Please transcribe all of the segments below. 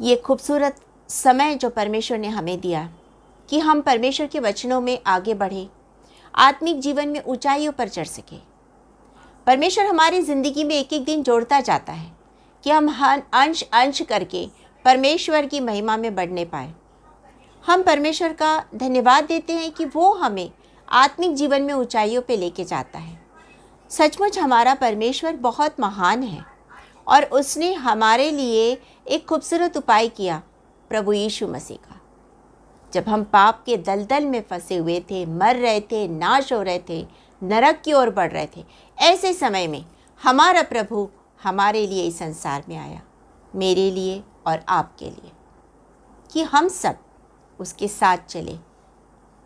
ये खूबसूरत समय जो परमेश्वर ने हमें दिया कि हम परमेश्वर के वचनों में आगे बढ़े, आत्मिक जीवन में ऊंचाइयों पर चढ़ सके। परमेश्वर हमारी ज़िंदगी में एक एक दिन जोड़ता जाता है कि हम अंश अंश करके परमेश्वर की महिमा में बढ़ने पाए। हम परमेश्वर का धन्यवाद देते हैं कि वो हमें आत्मिक जीवन में ऊंचाइयों पे लेके जाता है। सचमुच हमारा परमेश्वर बहुत महान है और उसने हमारे लिए एक खूबसूरत उपाय किया, प्रभु यीशु मसीह का। जब हम पाप के दलदल में फंसे हुए थे, मर रहे थे, नाश हो रहे थे, नरक की ओर बढ़ रहे थे, ऐसे समय में हमारा प्रभु हमारे लिए इस संसार में आया, मेरे लिए और आपके लिए, कि हम सब उसके साथ चले,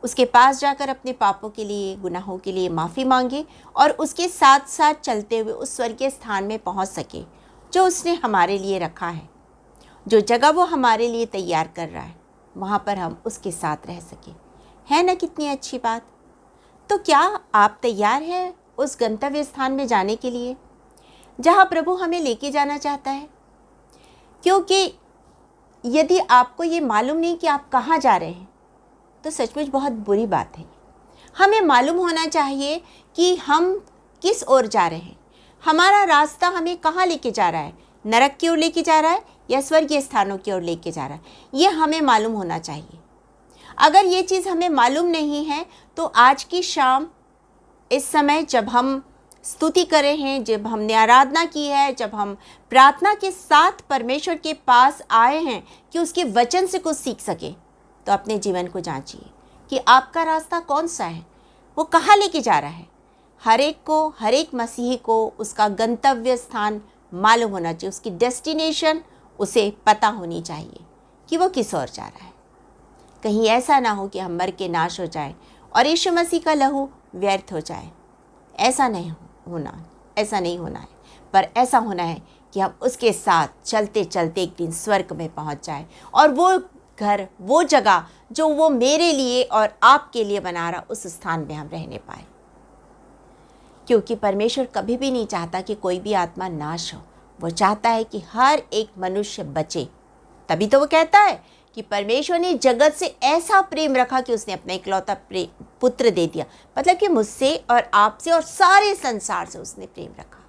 उसके पास जाकर अपने पापों के लिए, गुनाहों के लिए माफ़ी मांगे और उसके साथ साथ चलते हुए उस स्वर्गीय स्थान में पहुंच सके जो उसने हमारे लिए रखा है। जो जगह वो हमारे लिए तैयार कर रहा है, वहाँ पर हम उसके साथ रह सके। है ना कितनी अच्छी बात। तो क्या आप तैयार हैं उस गंतव्य स्थान में जाने के लिए जहाँ प्रभु हमें लेके जाना चाहता है? क्योंकि यदि आपको ये मालूम नहीं कि आप कहाँ जा रहे हैं तो सचमुच बहुत बुरी बात है। हमें मालूम होना चाहिए कि हम किस ओर जा रहे हैं, हमारा रास्ता हमें कहाँ लेके जा रहा है, नरक की ओर लेके जा रहा है या स्वर्गीय स्थानों की ओर लेके जा रहा है, ये हमें मालूम होना चाहिए। अगर ये चीज़ हमें मालूम नहीं है तो आज की शाम, इस समय जब हम स्तुति कर रहे हैं, जब हमने आराधना की है, जब हम प्रार्थना के साथ परमेश्वर के पास आए हैं कि उसके वचन से कुछ सीख सके, तो अपने जीवन को जांचिए कि आपका रास्ता कौन सा है, वो कहाँ लेके जा रहा है। हर एक को, हर एक मसीही को उसका गंतव्य स्थान मालूम होना चाहिए, उसकी डेस्टिनेशन उसे पता होनी चाहिए कि वो किस ओर जा रहा है। कहीं ऐसा ना हो कि हम मर के नाश हो जाए और यीशु मसीह का लहू व्यर्थ हो जाए। ऐसा नहीं होना है, पर ऐसा होना है कि हम उसके साथ चलते चलते एक दिन स्वर्ग में पहुंच जाए और वो घर, वो जगह जो वो मेरे लिए और आपके लिए बना रहा, उस स्थान में हम रहने पाए। क्योंकि परमेश्वर कभी भी नहीं चाहता कि कोई भी आत्मा नाश हो, वो चाहता है कि हर एक मनुष्य बचे। तभी तो वो कहता है कि परमेश्वर ने जगत से ऐसा प्रेम रखा कि उसने अपना इकलौता पुत्र दे दिया। मतलब कि मुझसे और आपसे और सारे संसार से उसने प्रेम रखा।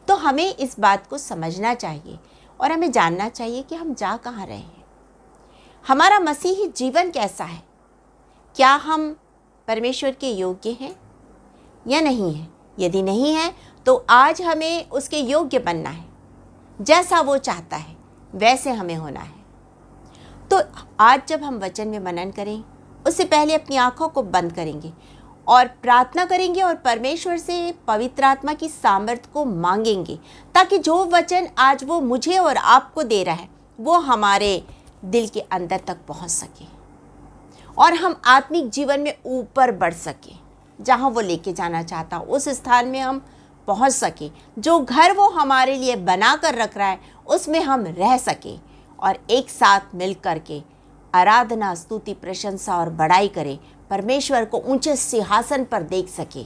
तो हमें इस बात को समझना चाहिए और हमें जानना चाहिए कि हम जा कहाँ रहे हैं, हमारा मसीही जीवन कैसा है, क्या हम परमेश्वर के योग्य हैं या नहीं है। यदि नहीं है तो आज हमें उसके योग्य बनना है, जैसा वो चाहता है वैसे हमें होना है। तो आज जब हम वचन में मनन करें, उससे पहले अपनी आँखों को बंद करेंगे और प्रार्थना करेंगे और परमेश्वर से पवित्र आत्मा की सामर्थ्य को मांगेंगे, ताकि जो वचन आज वो मुझे और आपको दे रहा है वो हमारे दिल के अंदर तक पहुंच सके और हम आत्मिक जीवन में ऊपर बढ़ सके। जहां वो लेके जाना चाहता उस स्थान में हम पहुंच सके, जो घर वो हमारे लिए बना कर रख रहा है उसमें हम रह सके और एक साथ मिल कर के आराधना, स्तुति, प्रशंसा और बड़ाई करें, परमेश्वर को ऊंचे सिंहासन पर देख सके,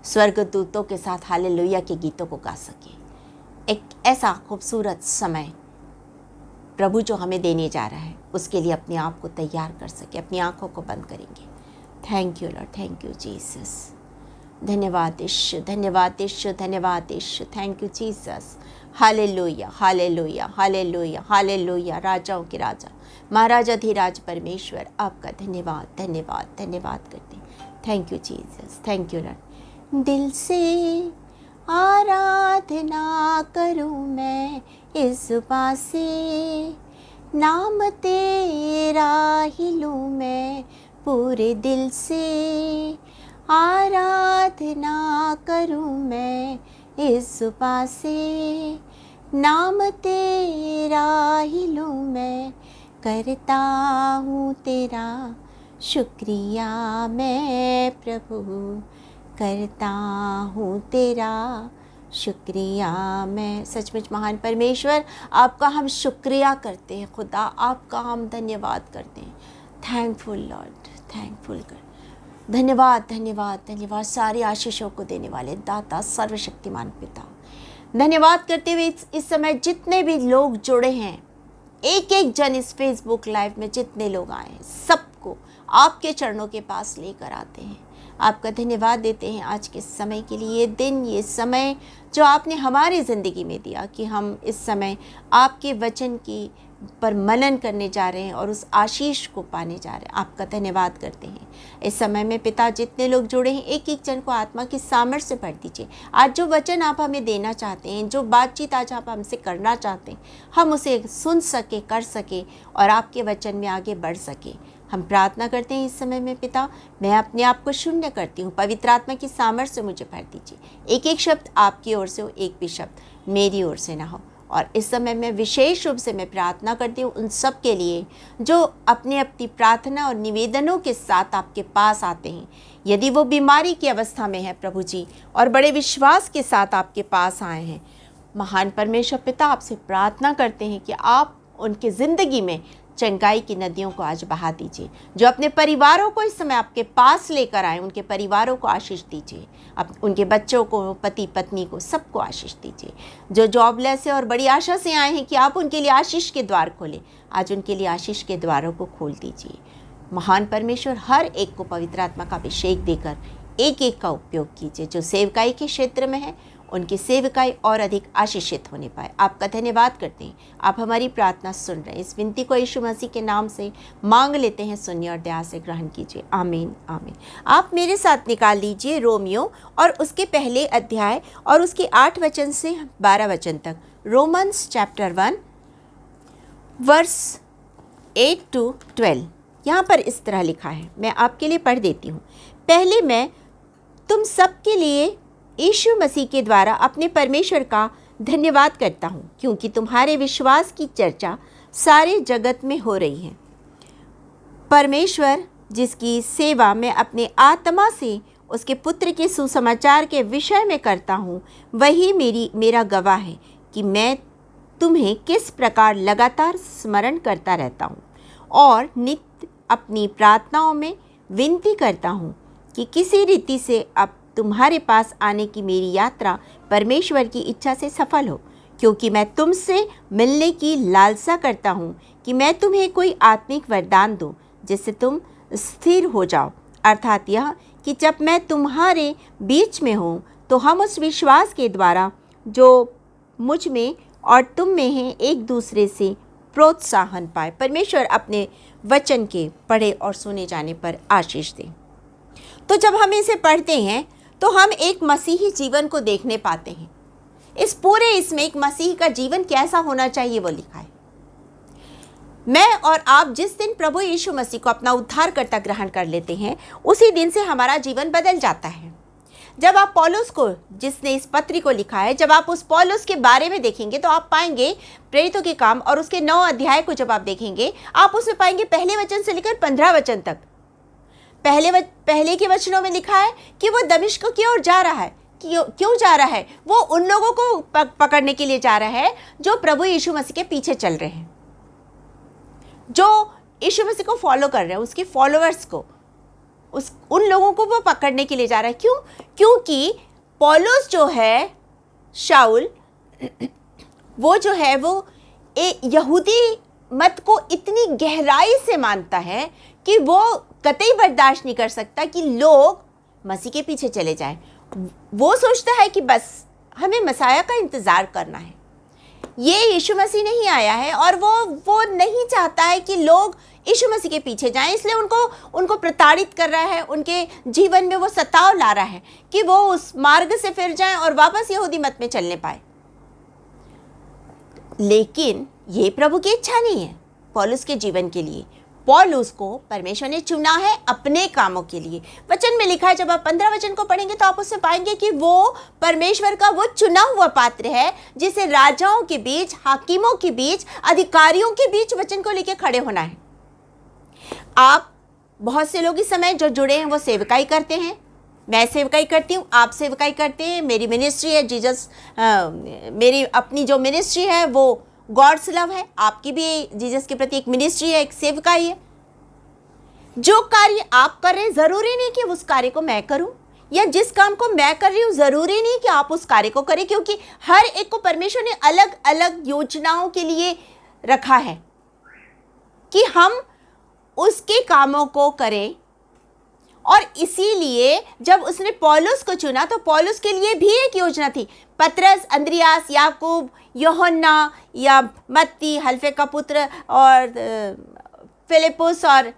स्वर्गदूतों के साथ हालेलुया के गीतों को गा सके। एक ऐसा खूबसूरत समय प्रभु जो हमें देने जा रहा है, उसके लिए अपने आप को तैयार कर सके। अपनी आंखों को बंद करेंगे। Thank you lord, thank you Jesus. धन्यवाद यीशु, धन्यवाद यीशु, धन्यवाद यीशु। Thank you Jesus. Hallelujah, hallelujah, hallelujah, hallelujah. राजाओं के राजा, महाराजाधिराज परमेश्वर, आपका धन्यवाद, धन्यवाद, धन्यवाद करते हैं। Thank you Jesus, thank you Lord. दिल से आराधना करूं मैं इस जुबां से, नाम तेरा ही लूं मैं पूरे दिल से। आराधना करूं मैं इस जुबां से, नाम तेरा ही लूं मैं। करता हूँ तेरा शुक्रिया मैं प्रभु, करता हूँ तेरा शुक्रिया मैं। सचमुच महान परमेश्वर, आपका हम शुक्रिया करते हैं खुदा, आपका हम धन्यवाद करते हैं। थैंकफुल लॉर्ड, थैंकफुल कर। धन्यवाद, धन्यवाद, धन्यवाद सारी आशीषों को देने वाले दाता, सर्वशक्तिमान पिता। धन्यवाद करते हुए इस समय जितने भी लोग जुड़े हैं एक एक जन इस फेसबुक लाइव में जितने लोग आए हैं सबको आपके चरणों के पास लेकर आते हैं। आपका धन्यवाद देते हैं आज के समय के लिए, ये दिन, ये समय जो आपने हमारी ज़िंदगी में दिया कि हम इस समय आपके वचन की पर मनन करने जा रहे हैं और उस आशीष को पाने जा रहे हैं। आपका धन्यवाद करते हैं। इस समय में पिता जितने लोग जुड़े हैं एक एक जन को आत्मा की सामर्थ्य से भर दीजिए। आज जो वचन आप हमें देना चाहते हैं, जो बातचीत आज आप हमसे करना चाहते हैं, हम उसे सुन सके, कर सके और आपके वचन में आगे बढ़ सके। हम प्रार्थना करते हैं इस समय में पिता, मैं अपने आप को शून्य करती हूँ, पवित्र आत्मा की सामर्थ्य से मुझे भर दीजिए। एक एक शब्द आपकी ओर से हो, एक भी शब्द मेरी ओर से ना हो। और इस समय में विशेष रूप से मैं प्रार्थना करती हूँ उन सब के लिए जो अपनी अपनी प्रार्थना और निवेदनों के साथ आपके पास आते हैं। यदि वो बीमारी की अवस्था में है प्रभु जी और बड़े विश्वास के साथ आपके पास आए हैं, महान परमेश्वर पिता आपसे प्रार्थना करते हैं कि आप उनकी ज़िंदगी में चंगाई की नदियों को आज बहा दीजिए। जो अपने परिवारों को इस समय आपके पास लेकर आए, उनके परिवारों को आशीष दीजिए। अब उनके बच्चों को, पति पत्नी को, सबको आशीष दीजिए। जो जॉबलेस है और बड़ी आशा से आए हैं कि आप उनके लिए आशीष के द्वार खोलें, आज उनके लिए आशीष के द्वारों को खोल दीजिए। महान परमेश्वर हर एक को पवित्र आत्मा का अभिषेक देकर एक एक का उपयोग कीजिए। जो सेवकाई के क्षेत्र में है उनकी सेवकाई और अधिक आशीषित होने पाए। आपका धन्यवाद करते हैं, आप हमारी प्रार्थना सुन रहे हैं। इस विनती को यीशु मसीह के नाम से मांग लेते हैं, सुनिए और दया से ग्रहण कीजिए। आमीन आमीन। आप मेरे साथ निकाल लीजिए रोमियो और उसके पहले अध्याय और उसके 8 वचन से 12 वचन तक। Romans chapter 1 verse 8 to 12। यहाँ पर इस तरह लिखा है, मैं आपके लिए पढ़ देती हूँ। पहले मैं तुम सबके लिए यीशु मसीह के द्वारा अपने परमेश्वर का धन्यवाद करता हूँ, क्योंकि तुम्हारे विश्वास की चर्चा सारे जगत में हो रही है। परमेश्वर जिसकी सेवा मैं अपने आत्मा से उसके पुत्र के सुसमाचार के विषय में करता हूँ, वही मेरा गवाह है कि मैं तुम्हें किस प्रकार लगातार स्मरण करता रहता हूँ और नित्य अपनी प्रार्थनाओं में विनती करता हूँ कि किसी रीति से अब तुम्हारे पास आने की मेरी यात्रा परमेश्वर की इच्छा से सफल हो, क्योंकि मैं तुमसे मिलने की लालसा करता हूँ कि मैं तुम्हें कोई आत्मिक वरदान दूँ जिससे तुम स्थिर हो जाओ। अर्थात यह कि जब मैं तुम्हारे बीच में हूँ तो हम उस विश्वास के द्वारा जो मुझ में और तुम में है एक दूसरे से प्रोत्साहन पाए। परमेश्वर अपने वचन के पढ़े और सुने जाने पर आशीष दे। तो जब हम इसे पढ़ते हैं तो हम एक मसीही जीवन को देखने पाते हैं। इसमें एक मसीही का जीवन कैसा होना चाहिए वो लिखा है। मैं और आप जिस दिन प्रभु यीशु मसीह को अपना उद्धारकर्ता ग्रहण कर लेते हैं, उसी दिन से हमारा जीवन बदल जाता है। जब आप पौलुस को, जिसने इस पत्री को लिखा है, जब आप उस पौलुस के बारे में देखेंगे तो आप पाएंगे प्रेरितों के काम और उसके 9 अध्याय को जब आप देखेंगे, आप उसमें पाएंगे पहले वचन से लेकर 15 वचन तक। पहले के वचनों में लिखा है कि वो दमिश्क की ओर जा रहा है। क्यों जा रहा है? वो उन लोगों को पकड़ने के लिए जा रहा है जो प्रभु यीशु मसीह के पीछे चल रहे हैं, जो यीशु मसीह को फॉलो कर रहे हैं, उसके फॉलोअर्स को, उन लोगों को वो पकड़ने के लिए जा रहा है। क्यों? क्योंकि पौलुस जो है, शाऊल, वो जो है वो यहूदी मत को इतनी गहराई से मानता है कि वो कतई बर्दाश्त नहीं कर सकता कि लोग मसीह के पीछे चले जाएं। वो सोचता है कि बस हमें मसाया का इंतज़ार करना है। ये यीशु मसीह नहीं आया है और वो नहीं चाहता है कि लोग यीशु मसीह के पीछे जाएं, इसलिए उनको प्रताड़ित कर रहा है, उनके जीवन में वो सताव ला रहा है कि वो उस मार्ग से फिर जाएं और वापस यहूदी मत में चलने पाए। लेकिन ये प्रभु की इच्छा नहीं है पौलुस के जीवन के लिए। पौलुस को परमेश्वर ने चुना है अपने कामों के लिए। वचन में लिखा है, जब आप 15 वचन को पढ़ेंगे तो आप उससे पाएंगे कि वो परमेश्वर का वो चुना हुआ पात्र है जिसे राजाओं के बीच, हाकिमों के बीच, अधिकारियों के बीच वचन को लेकर खड़े होना है। आप बहुत से लोग इस समय जो जुड़े हैं वो सेवकाई करते हैं। मैं सेवकाई करती हूँ, आप सेवकाई करते हैं। मेरी मिनिस्ट्री है जीसस, मेरी अपनी जो मिनिस्ट्री है वो गॉड्स लव है। आपकी भी जीसस के प्रति एक मिनिस्ट्री है, एक सेवकाई है। जो कार्य आप कर रहे हैं ज़रूरी नहीं कि उस कार्य को मैं करूं, या जिस काम को मैं कर रही हूं ज़रूरी नहीं कि आप उस कार्य को करें, क्योंकि हर एक को परमेश्वर ने अलग अलग योजनाओं के लिए रखा है कि हम उसके कामों को करें। और इसीलिए जब उसने पौलुस को चुना तो पौलुस के लिए भी एक योजना थी। पतरस, अंद्रियास, याकूब, यूहन्ना या मत्ती, हल्फे का पुत्र, और फिलिपुस और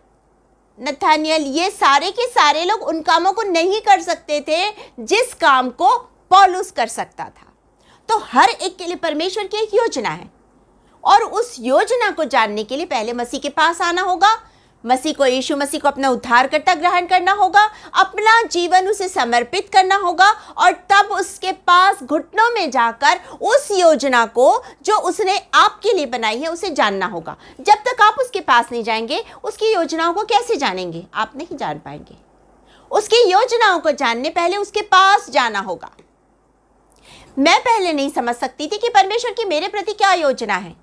नथानियल, ये सारे के सारे लोग उन कामों को नहीं कर सकते थे जिस काम को पौलुस कर सकता था। तो हर एक के लिए परमेश्वर की एक योजना है, और उस योजना को जानने के लिए पहले मसीह के पास आना होगा, मसीह को, यीशु मसीह को अपना उद्धारकर्ता ग्रहण करना होगा, अपना जीवन उसे समर्पित करना होगा, और तब उसके पास घुटनों में जाकर उस योजना को जो उसने आपके लिए बनाई है उसे जानना होगा। जब तक आप उसके पास नहीं जाएंगे, उसकी योजनाओं को कैसे जानेंगे? आप नहीं जान पाएंगे। उसकी योजनाओं को जानने पहले उसके पास जाना होगा। मैं पहले नहीं समझ सकती थी कि परमेश्वर की मेरे प्रति क्या योजना है।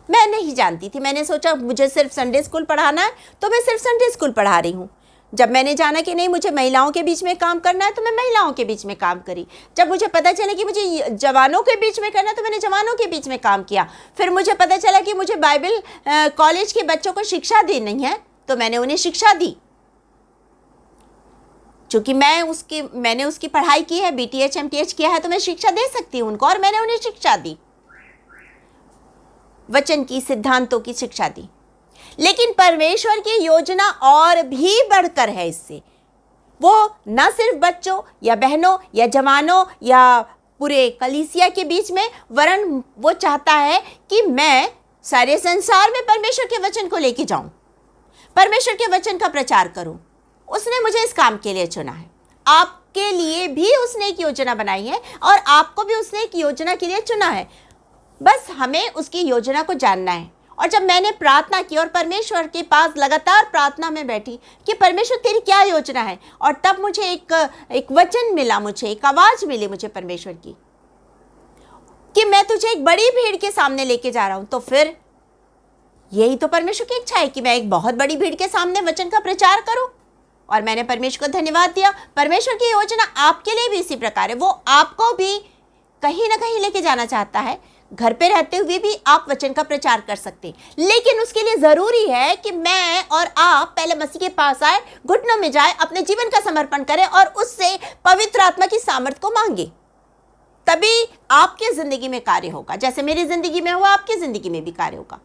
मैं नहीं जानती थी। मैंने सोचा मुझे सिर्फ संडे स्कूल पढ़ाना है तो मैं सिर्फ संडे स्कूल पढ़ा रही हूँ। जब मैंने जाना कि नहीं, मुझे महिलाओं के बीच में काम करना है तो मैं महिलाओं के बीच में काम करी। जब मुझे पता चला कि मुझे जवानों के बीच में करना है तो मैंने जवानों के बीच में काम किया। फिर मुझे पता चला कि मुझे बाइबल कॉलेज के बच्चों को शिक्षा देनी है तो मैंने उन्हें शिक्षा दी। चूँकि मैंने उसकी पढ़ाई की है, BTH MTH किया है, तो मैं शिक्षा दे सकती हूँ उनको, और मैंने उन्हें शिक्षा दी, वचन की, सिद्धांतों की शिक्षा दी। लेकिन परमेश्वर की योजना और भी बढ़कर है इससे। वो न सिर्फ बच्चों या बहनों या जवानों या पूरे कलीसिया के बीच में, वरन वो चाहता है कि मैं सारे संसार में परमेश्वर के वचन को लेके जाऊं, परमेश्वर के वचन का प्रचार करूं। उसने मुझे इस काम के लिए चुना है। आपके लिए भी उसने एक योजना बनाई है, और आपको भी उसने एक योजना के लिए चुना है। बस हमें उसकी योजना को जानना है। और जब मैंने प्रार्थना की और परमेश्वर के पास लगातार प्रार्थना में बैठी कि परमेश्वर तेरी क्या योजना है, और तब मुझे एक वचन मिला, मुझे एक आवाज मिली मुझे परमेश्वर की कि मैं तुझे एक बड़ी भीड़ के सामने लेके जा रहा हूं। तो फिर यही तो परमेश्वर की इच्छा है कि मैं एक बहुत बड़ी भीड़ के सामने वचन का प्रचार करूं। और मैंने परमेश्वर को धन्यवाद दिया। परमेश्वर की योजना आपके लिए भी इसी प्रकार है। वो आपको भी कहीं ना कहीं लेके जाना चाहता है। घर पे रहते हुए भी आप वचन का प्रचार कर सकते हैं, लेकिन उसके लिए जरूरी है कि मैं और आप पहले मसीह के पास आए, घुटनों में जाए, अपने जीवन का समर्पण करें और उससे पवित्र आत्मा की सामर्थ को मांगे। तभी आपके जिंदगी में कार्य होगा। जैसे मेरी जिंदगी में हुआ, आपकी जिंदगी में भी कार्य होगा।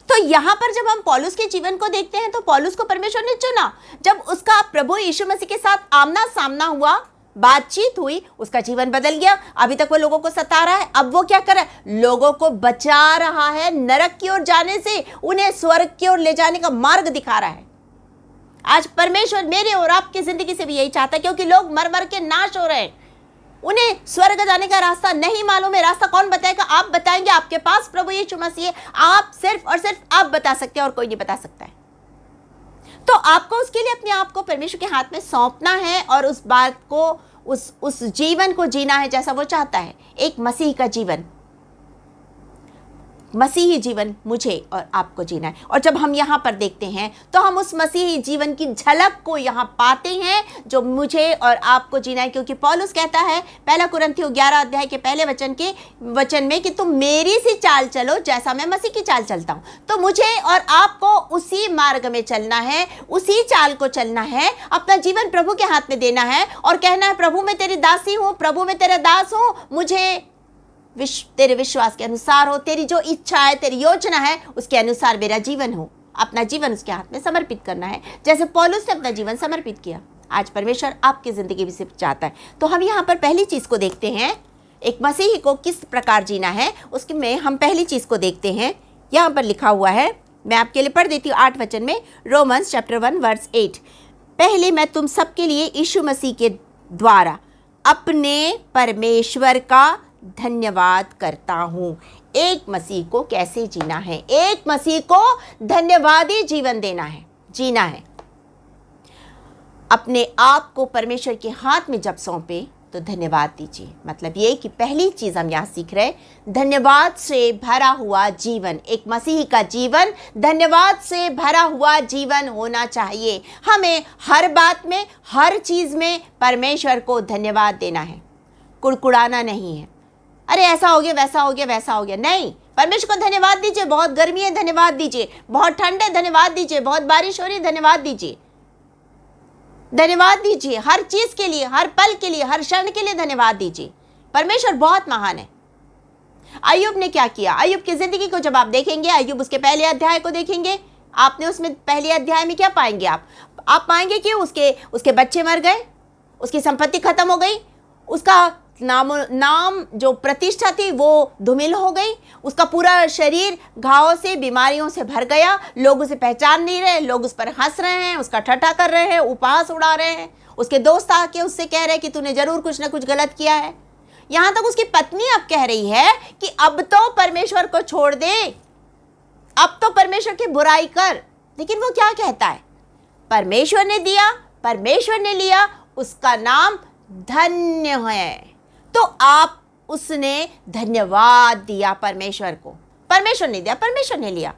तो यहां पर जब हम पौलुस के जीवन को देखते हैं तो पौलुस को परमेश्वर ने चुना। जब उसका प्रभु यीशु मसीह के साथ आमना सामना हुआ, बातचीत हुई, उसका जीवन बदल गया। अभी तक वो लोगों को सता रहा है, अब वो क्या कर रहा है? लोगों को बचा रहा है नरक की ओर जाने से, उन्हें स्वर्ग की ओर ले जाने का मार्ग दिखा रहा है। आज परमेश्वर मेरे और आपकी जिंदगी से भी यही चाहता है, क्योंकि लोग मर मर के नाश हो रहे हैं। उन्हें स्वर्ग जाने का रास्ता नहीं मालूम है। रास्ता कौन बताएगा? आप बताएंगे। आपके पास प्रभु यीशु मसीह है। आप सिर्फ और सिर्फ आप बता सकते हैं और कोई नहीं बता सकता है। तो आपको उसके लिए अपने आप को परमेश्वर के हाथ में सौंपना है और उस बात को, उस जीवन को जीना है जैसा वो चाहता है। एक मसीह का जीवन, मसीही जीवन मुझे और आपको जीना है। और जब हम यहाँ पर देखते हैं तो हम उस मसीही जीवन की झलक को यहाँ पाते हैं जो मुझे और आपको जीना है। क्योंकि पौलुस कहता है 1 कुरिन्थियों 11 अध्याय के पहले वचन में कि तुम मेरी सी चाल चलो जैसा मैं मसीह की चाल चलता हूँ। तो मुझे और आपको उसी मार्ग में चलना है, उसी चाल को चलना है, अपना जीवन प्रभु के हाथ में देना है और कहना है प्रभु मैं तेरी दासी हूँ, प्रभु मैं तेरा दास हूँ, मुझे तेरे विश्वास के अनुसार हो, तेरी जो इच्छा है, तेरी योजना है, उसके अनुसार मेरा जीवन हो। अपना जीवन उसके हाथ में समर्पित करना है, जैसे पौलुस ने अपना जीवन समर्पित किया। आज परमेश्वर आपकी जिंदगी भी सिर्फ चाहता है। तो हम यहाँ पर पहली चीज को देखते हैं, एक मसीही को किस प्रकार जीना है, उसके में हम पहली चीज को देखते हैं। यहाँ पर लिखा हुआ है, मैं आपके लिए पढ़ देती हूँ 8 वचन में, रोमन्स चैप्टर 1 वर्स 8। पहले मैं तुम सबके लिए यीशु मसीह के द्वारा अपने परमेश्वर का धन्यवाद करता हूं। एक मसीह को कैसे जीना है? एक मसीह को धन्यवादी जीवन देना है, जीना है। अपने आप को परमेश्वर के हाथ में जब सौंपे तो धन्यवाद दीजिए। मतलब ये कि पहली चीज हम यहां सीख रहे, धन्यवाद से भरा हुआ जीवन। एक मसीही का जीवन धन्यवाद से भरा हुआ जीवन होना चाहिए। हमें हर बात में, हर चीज में परमेश्वर को धन्यवाद देना है, कुड़कुड़ाना नहीं है। अरे ऐसा हो गया, वैसा हो गया, वैसा हो गया, नहीं। परमेश्वर को धन्यवाद दीजिए। बहुत गर्मी है, धन्यवाद दीजिए। बहुत ठंड है, धन्यवाद दीजिए। बहुत बारिश हो रही है, धन्यवाद दीजिए। धन्यवाद दीजिए हर चीज के लिए, हर पल के लिए, हर क्षण के लिए धन्यवाद दीजिए। परमेश्वर बहुत महान है। अय्यूब ने क्या किया? अय्यूब की जिंदगी को जब आप देखेंगे, अय्यूब उसके पहले अध्याय को देखेंगे, आपने उसमें पहले अध्याय में क्या पाएंगे? आप पाएंगे कि उसके बच्चे मर गए, उसकी संपत्ति खत्म हो गई, उसका नाम जो प्रतिष्ठा थी वो धूमिल हो गई, उसका पूरा शरीर घावों से, बीमारियों से भर गया, लोग उसे पहचान नहीं रहे, लोग उस पर हंस रहे हैं, उसका ठट्ठा कर रहे हैं, उपहास उड़ा रहे हैं। उसके दोस्त आके उससे कह रहे हैं कि तूने जरूर कुछ ना कुछ गलत किया है। यहां तक उसकी पत्नी अब कह रही है कि अब तो परमेश्वर को छोड़ दे, अब तो परमेश्वर की बुराई कर। लेकिन वो क्या कहता है? परमेश्वर ने दिया, परमेश्वर ने लिया, उसका नाम धन्य है। तो आप उसने धन्यवाद दिया परमेश्वर को। परमेश्वर ने दिया, परमेश्वर ने लिया।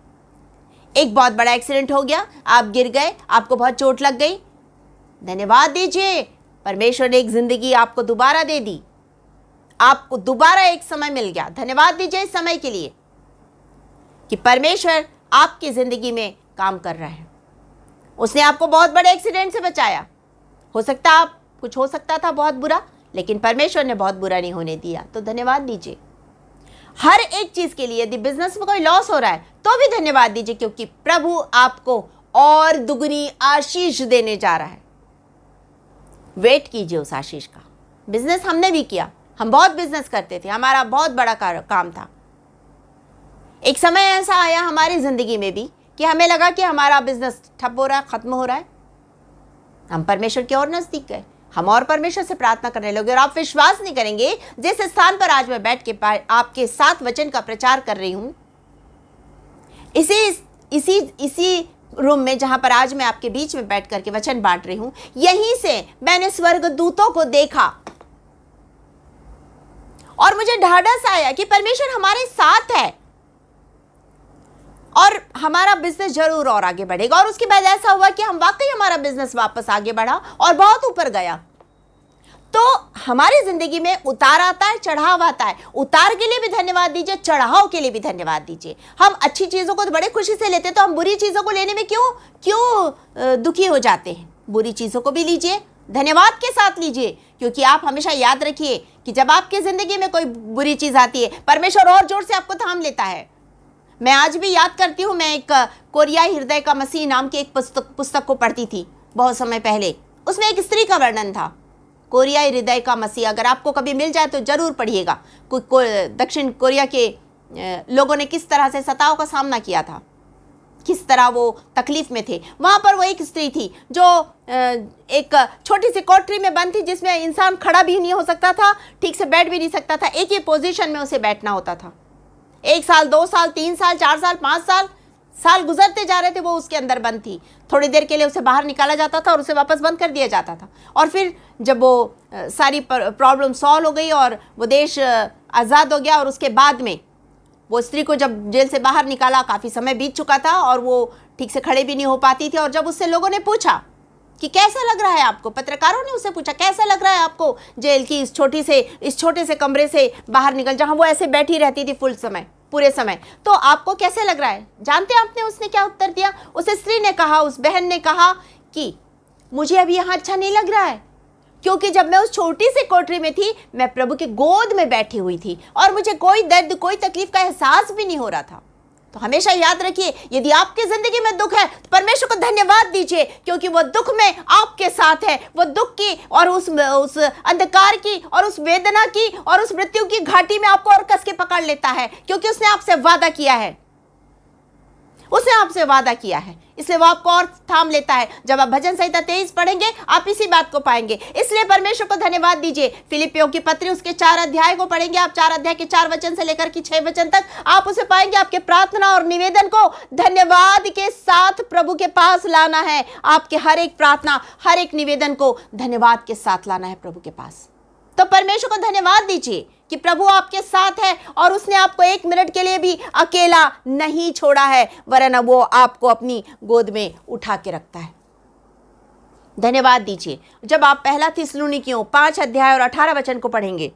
एक बहुत बड़ा एक्सीडेंट हो गया, आप गिर गए, आपको बहुत चोट लग गई, धन्यवाद दीजिए, परमेश्वर ने एक जिंदगी आपको दोबारा दे दी, आपको दोबारा एक समय मिल गया। धन्यवाद दीजिए इस समय के लिए कि परमेश्वर आपकी जिंदगी में काम कर रहा है। उसने आपको बहुत बड़े एक्सीडेंट से बचाया। हो सकता आप कुछ हो सकता था बहुत बुरा, लेकिन परमेश्वर ने बहुत बुरा नहीं होने दिया, तो धन्यवाद दीजिए। हर एक चीज के लिए, यदि बिजनेस में कोई लॉस हो रहा है तो भी धन्यवाद दीजिए, क्योंकि प्रभु आपको और दुगनी आशीष देने जा रहा है। वेट कीजिए उस आशीष का। बिजनेस हमने भी किया, हम बहुत बिजनेस करते थे, हमारा बहुत बड़ा काम था। एक समय ऐसा आया हमारी जिंदगी में भी कि हमें लगा कि हमारा बिजनेस ठप हो रहा है, खत्म हो रहा है। हम परमेश्वर की ओर नजदीक गए, हम और परमेश्वर से प्रार्थना करने लगे। और आप विश्वास नहीं करेंगे, जिस स्थान पर आज मैं बैठ के आपके साथ वचन का प्रचार कर रही हूं, इसी रूम में जहां पर आज मैं आपके बीच में बैठ करके वचन बांट रही हूं, यहीं से मैंने स्वर्गदूतों को देखा और मुझे ढाढ़स आया कि परमेश्वर हमारे साथ है और हमारा बिजनेस जरूर और आगे बढ़ेगा। और उसके बाद ऐसा हुआ कि हम वाकई हमारा बिजनेस वापस आगे बढ़ा और बहुत ऊपर गया। तो हमारी जिंदगी में उतार आता है, चढ़ाव आता है। उतार के लिए भी धन्यवाद दीजिए, चढ़ाव के लिए भी धन्यवाद दीजिए। हम अच्छी चीजों को तो बड़े खुशी से लेते, तो हम बुरी चीजों को लेने में क्यों दुखी हो जाते हैं? बुरी चीजों को भी लीजिए, धन्यवाद के साथ लीजिए, क्योंकि आप हमेशा याद रखिए कि जब आपकी जिंदगी में कोई बुरी चीज आती है, परमेश्वर और जोर से आपको थाम लेता है। मैं आज भी याद करती हूँ, मैं एक कोरियाई हृदय का मसीह नाम की एक पुस्तक को पढ़ती थी बहुत समय पहले। उसमें एक स्त्री का वर्णन था, कोरियाई हृदय का मसीह। अगर आपको कभी मिल जाए तो जरूर पढ़िएगा। दक्षिण कोरिया के लोगों ने किस तरह से सताव का सामना किया था, किस तरह वो तकलीफ में थे। वहां पर वो एक स्त्री थी जो एक छोटी सी कोठरी में बंद थी, जिसमें इंसान खड़ा भी नहीं हो सकता था, ठीक से बैठ भी नहीं सकता था। एक ही पोजीशन में उसे बैठना होता था। 1 साल, 2 साल, 3 साल, 4 साल, 5 साल गुजरते जा रहे थे, वो उसके अंदर बंद थी। थोड़ी देर के लिए उसे बाहर निकाला जाता था और उसे वापस बंद कर दिया जाता था। और फिर जब वो सारी प्रॉब्लम सॉल्व हो गई और वो देश आज़ाद हो गया, और उसके बाद में वो स्त्री को जब जेल से बाहर निकाला, काफ़ी समय बीत चुका था और वो ठीक से खड़े भी नहीं हो पाती थी। और जब उससे लोगों ने पूछा कि कैसा लग रहा है आपको, पत्रकारों ने उससे पूछा कैसा लग रहा है आपको जेल की इस छोटे से कमरे से बाहर निकल, जहां वो ऐसे बैठी रहती थी पूरे समय, तो आपको कैसे लग रहा है? जानते हैं आपने उसने क्या उत्तर दिया? उस स्त्री ने कहा, उस बहन ने कहा कि मुझे अभी यहाँ अच्छा नहीं लग रहा है, क्योंकि जब मैं उस छोटी सी कोठरी में थी, मैं प्रभु की गोद में बैठी हुई थी और मुझे कोई दर्द, कोई तकलीफ का एहसास भी नहीं हो रहा था। तो हमेशा याद रखिए, यदि आपकी जिंदगी में दुख है तो परमेश्वर को धन्यवाद दीजिए, क्योंकि वो दुख में आपके साथ है। वो दुख की और उस अंधकार की और उस वेदना की और उस मृत्यु की घाटी में आपको और कस के पकड़ लेता है, क्योंकि उसने आपसे वादा किया है। उसने आपसे वादा किया है, इसलिए वो आपको और थाम लेता है। जब आप भजन संहिता 23 पढ़ेंगे, आप इसी बात को पाएंगे। इसलिए परमेश्वर को धन्यवाद दीजिए। फिलिपियों की पत्री उसके 4 अध्याय को पढ़ेंगे आप, 4 अध्याय के 4 वचन से लेकर के 6 वचन तक आप उसे पाएंगे। आपके प्रार्थना और निवेदन को धन्यवाद के साथ प्रभु के पास लाना है। आपके हर एक प्रार्थना, हर एक निवेदन को धन्यवाद के साथ लाना है प्रभु के पास। तो परमेश्वर को धन्यवाद दीजिए कि प्रभु आपके साथ है और उसने आपको 1 मिनट के लिए भी अकेला नहीं छोड़ा है, वरन वो आपको अपनी गोद में उठा के रखता है। धन्यवाद दीजिए। जब आप पहला थिस्सलुनीकियों 5 अध्याय और 18 वचन को पढ़ेंगे,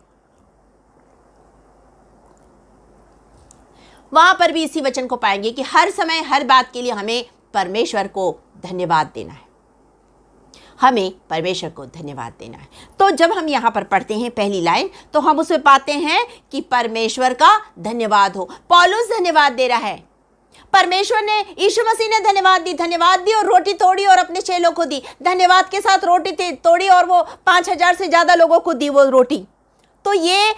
वहां पर भी इसी वचन को पाएंगे कि हर समय हर बात के लिए हमें परमेश्वर को धन्यवाद देना है, हमें परमेश्वर को धन्यवाद देना है। तो जब हम यहाँ पर पढ़ते हैं पहली लाइन, तो हम उसमें पाते हैं कि परमेश्वर का धन्यवाद हो। पौलुस धन्यवाद दे रहा है, परमेश्वर ने, यीशु मसीह ने धन्यवाद दी और रोटी तोड़ी और अपने चेलों को दी। धन्यवाद के साथ रोटी तोड़ी और वो 5,000 से ज्यादा लोगों को दी वो रोटी। तो ये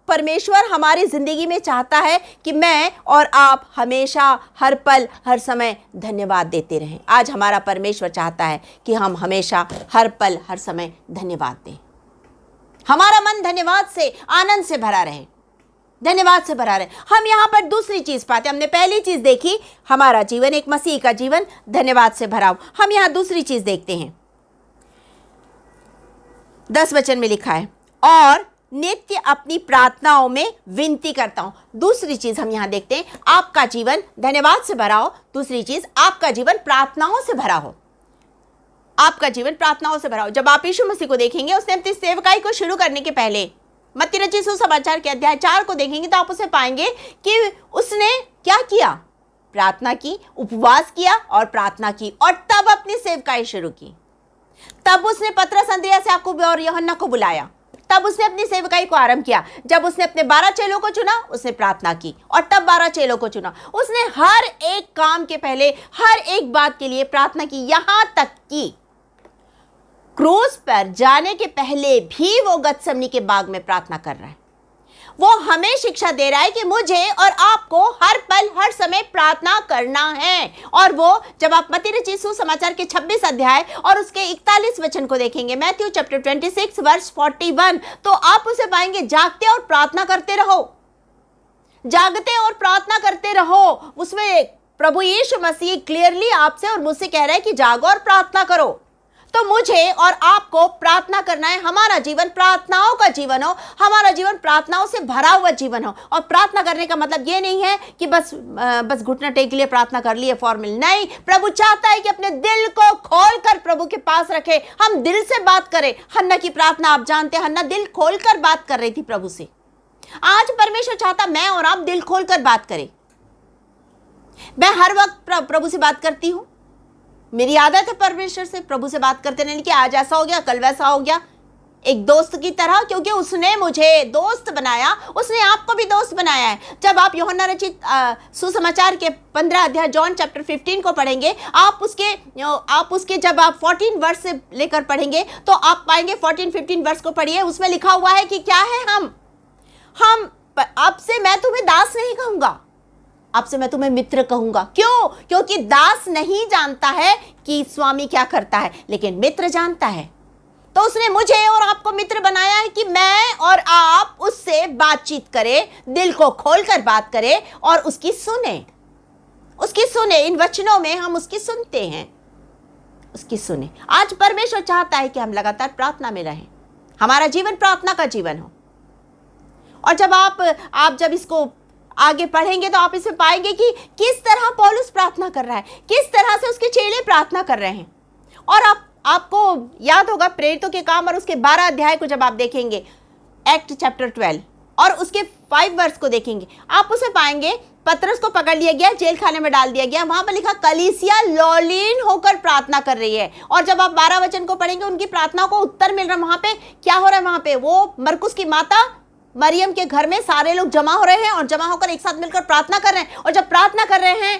परमेश्वर हमारी जिंदगी में चाहता है कि मैं और आप हमेशा हर पल हर समय धन्यवाद देते रहें। आज हमारा परमेश्वर चाहता है कि हम हमेशा हर पल हर समय धन्यवाद दें। हमारा मन धन्यवाद से, आनंद से भरा रहे, धन्यवाद से भरा रहे। हम यहाँ पर दूसरी चीज पाते, हमने पहली चीज देखी हमारा जीवन एक मसीह का जीवन धन्यवाद से भरा हो। हम यहाँ दूसरी चीज देखते हैं, 10 वचन में लिखा है, और नित्य अपनी प्रार्थनाओं में विनती करता हूं। दूसरी चीज हम यहां देखते हैं, आपका जीवन धन्यवाद से भरा हो। दूसरी चीज, आपका जीवन प्रार्थनाओं से भरा हो। आपका जीवन प्रार्थनाओं से भरा हो। जब आप यीशु मसीह को देखेंगे, उसने अपनी सेवकाई को शुरू करने के पहले मत्ती रचित सुसमाचार के अध्याय 4 को देखेंगे तो आप उसे पाएंगे कि उसने क्या किया, प्रार्थना की, उपवास किया और प्रार्थना की, और तब अपनी सेवकाई शुरू की। तब उसने पतरस, अंद्रियास, याकूब और यूहन्ना को बुलाया। तब उसने अपनी सेवकाई को आरंभ किया। जब उसने अपने 12 चेलों को चुना, उसने प्रार्थना की और तब 12 चेलों को चुना। उसने हर एक काम के पहले, हर एक बात के लिए प्रार्थना की। यहां तक कि क्रूस पर जाने के पहले भी वो गतसमनी के बाग में प्रार्थना कर रहा है। वो हमें शिक्षा दे रहा है कि मुझे और आपको हर पल हर समय प्रार्थना करना है। और वो जब आप मत्ती रचित सुसमाचार के 26 अध्याय और उसके 41 वचन को देखेंगे, मैथ्यू चैप्टर 26 वर्स 41, तो आप उसे पाएंगे, जागते और प्रार्थना करते रहो, जागते और प्रार्थना करते रहो। उसमें प्रभु यीशु मसीह क्लियरली आपसे और मुझसे कह रहा है कि जागो और प्रार्थना करो। तो मुझे और आपको प्रार्थना करना है। हमारा जीवन प्रार्थनाओं का जीवन हो, हमारा जीवन प्रार्थनाओं से भरा हुआ जीवन हो। और प्रार्थना करने का मतलब ये नहीं है कि बस घुटना टेक लिए प्रार्थना कर लिए, फॉर्मल नहीं। प्रभु चाहता है कि अपने दिल को खोलकर प्रभु के पास रखे, हम दिल से बात करें। हन्ना की प्रार्थना आप जानते हैं, हन्ना दिल खोलकर बात कर रही थी प्रभु से। आज परमेश्वर चाहता मैं और आप दिल खोलकर बात करें। मैं हर वक्त प्रभु से बात करती हूं, मेरी आदत है परमेश्वर से, प्रभु से बात करते रहने की। आज ऐसा हो गया, कल वैसा हो गया, एक दोस्त की तरह, क्योंकि उसने मुझे दोस्त बनाया, उसने आपको भी दोस्त बनाया है। जब आप यूहन्ना रचित सुसमाचार के 15 अध्याय जॉन चैप्टर 15 को पढ़ेंगे, आप उसके जब आप 14 वर्ष से लेकर पढ़ेंगे तो आप पाएंगे, 14-15 वर्ष को पढ़िए, उसमें लिखा हुआ है कि क्या है, हम आपसे मैं तुम्हें दास नहीं कहूंगा, आपसे मैं तुम्हें मित्र कहूंगा। क्यों? क्योंकि दास नहीं जानता है कि स्वामी क्या करता है, लेकिन मित्र जानता है। तो उसने मुझे और आपको मित्र बनाया है कि मैं और आप उससे बातचीत करें, दिल को खोलकर बात करें और उसकी सुने। इन वचनों में हम उसकी सुनते हैं, उसकी सुने। आज परमेश्वर चाहता है कि हम लगातार प्रार्थना में रहें, हमारा जीवन प्रार्थना का जीवन हो। और जब आप जब इसको आगे पढ़ेंगे तो आप इसमें पाएंगे कि किस तरह पौलुस प्रार्थना कर रहा है, किस तरह से उसके चेले प्रार्थना कर रहे हैं। और आपको याद होगा प्रेरितों के काम और उसके 12 अध्याय को जब आप देखेंगे, एक्ट चैप्टर 12 और उसके 5 वर्ष को देखेंगे, आप उसे पाएंगे, पतरस को पकड़ लिया गया, जेल खाने में डाल दिया गया। वहां पर लिखा कलीसिया लौलीन होकर प्रार्थना कर रही है। और जब आप 12 वचन को पढ़ेंगे, उनकी प्रार्थनाओं को उत्तर मिल रहा है। वहां पे क्या हो रहा है, वहां पे वो मरकुस की माता मरियम के घर में सारे लोग जमा हो रहे हैं और जमा होकर एक साथ मिलकर प्रार्थना कर रहे हैं। और जब प्रार्थना कर रहे हैं,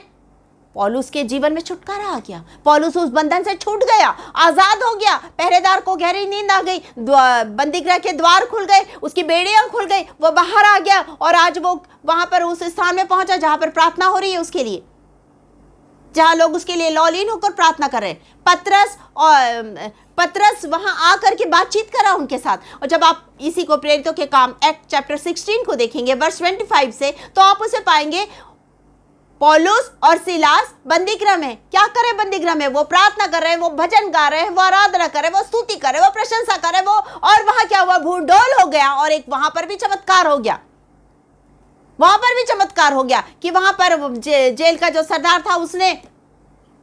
पौलुस के जीवन में छुटकारा आ गया। पौलुस उस बंधन से छूट गया, आजाद हो गया। पहरेदार को गहरी नींद आ गई, बंदीगृह के द्वार खुल गए, उसकी बेड़ियां खुल गई, वो बाहर आ गया और आज वो वहां पर उस स्थान में पहुंचा जहां पर प्रार्थना हो रही है उसके लिए, जहां लोग उसके लिए लौलीन होकर प्रार्थना कर रहे हैं। पतरस वहां आकर के बातचीत करा उनके साथ। और जब आप इसी को प्रेरितों के काम एक्ट चैप्टर 16 को देखेंगे वर्स 25 से, तो आप उसे पाएंगे, पौलुस और सिलास बंदीगृह में क्या करे, बंदीगृह में वो प्रार्थना कर रहे हैं, वो भजन गा रहे हैं, वो आराधना कर रहे हैं, वो स्तुति कर रहे हैं, वो प्रशंसा कर रहे हैं, वो। और वहां क्या हुआ, भूडोल हो गया। और एक वहां पर भी चमत्कार हो गया, वहां पर भी चमत्कार हो गया कि वहां पर जेल का जो सरदार था, उसने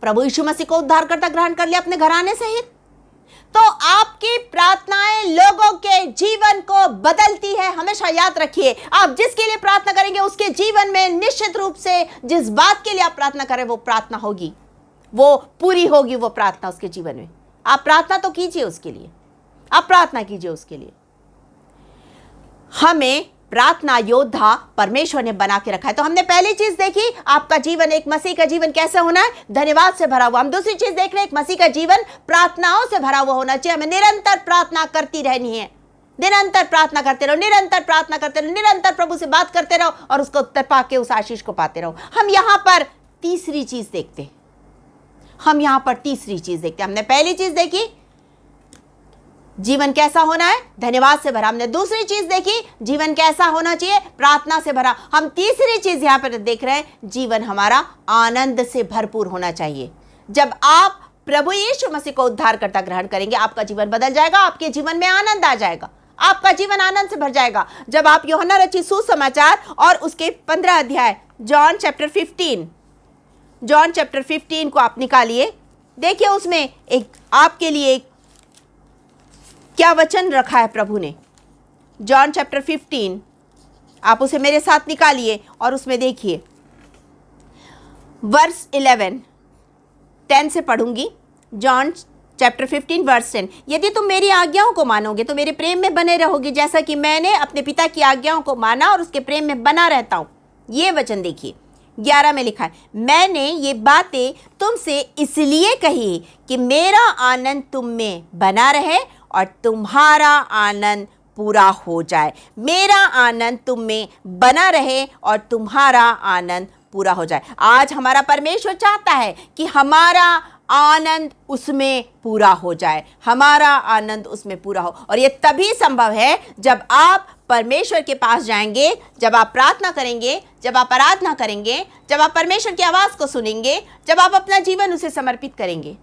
प्रभु यीशु मसीह को उद्धारकर्ता ग्रहण कर लिया अपने घराने सहित। तो आपकी प्रार्थनाएं लोगों के जीवन को बदलती है। हमेशा याद रखिए, आप जिसके लिए प्रार्थना करेंगे उसके जीवन में निश्चित रूप से जिस बात के लिए आप प्रार्थना करें वो प्रार्थना होगी, वो पूरी होगी। वो प्रार्थना उसके जीवन में, आप प्रार्थना तो कीजिए उसके लिए, आप प्रार्थना कीजिए उसके लिए। हमें प्रार्थना योद्धा परमेश्वर ने बना के रखा है। तो हमने पहली चीज देखी, आपका जीवन, एक मसीह का जीवन कैसे होना है, धन्यवाद से भरा हुआ। हम दूसरी चीज देख रहे हैं, एक मसीह का जीवन प्रार्थनाओं से भरा हुआ होना चाहिए। हमें निरंतर प्रार्थना करती रहनी है, निरंतर प्रार्थना करते रहो, निरंतर प्रार्थना करते रहो, निरंतर प्रभु से बात करते रहो और उसको उत्तर पाके उस आशीष को पाते रहो। हम यहां पर तीसरी चीज देखते हैं, हमने पहली चीज देखी जीवन कैसा होना है, धन्यवाद से भरा। हमने दूसरी चीज देखी जीवन कैसा होना चाहिए, प्रार्थना से भरा। हम तीसरी चीज यहां पर देख रहे हैं, जीवन हमारा आनंद से भरपूर होना चाहिए। जब आप प्रभु यीशु मसीह को उद्धारकर्ता ग्रहण करेंगे, आपका जीवन बदल जाएगा, आपके जीवन में आनंद आ जाएगा, आपका जीवन आनंद से भर जाएगा। जब आप यूहन्ना रचित सुसमाचार और उसके 15 अध्याय जॉन चैप्टर 15 को आप निकालिए, देखिए उसमें एक आपके लिए एक क्या वचन रखा है प्रभु ने। जॉन चैप्टर 15, आप उसे मेरे साथ निकालिए और उसमें देखिए वर्स 10 से पढ़ूंगी। जॉन चैप्टर 15 वर्स 10, यदि तुम मेरी आज्ञाओं को मानोगे तो मेरे प्रेम में बने रहोगे, जैसा कि मैंने अपने पिता की आज्ञाओं को माना और उसके प्रेम में बना रहता हूं। ये वचन देखिए 11 में लिखा है, मैंने ये बातें तुमसे इसलिए कही कि मेरा आनंद तुम में बना रहे और तुम्हारा आनंद पूरा हो जाए। मेरा आनंद तुम में बना रहे और तुम्हारा आनंद पूरा हो जाए। आज हमारा परमेश्वर चाहता है कि हमारा आनंद उसमें पूरा हो जाए, हमारा आनंद उसमें पूरा हो। और ये तभी संभव है जब आप परमेश्वर के पास जाएंगे, जब आप प्रार्थना करेंगे, जब आप आराधना करेंगे, जब आप परमेश्वर की आवाज को सुनेंगे, जब आप अपना जीवन उसे समर्पित करेंगे,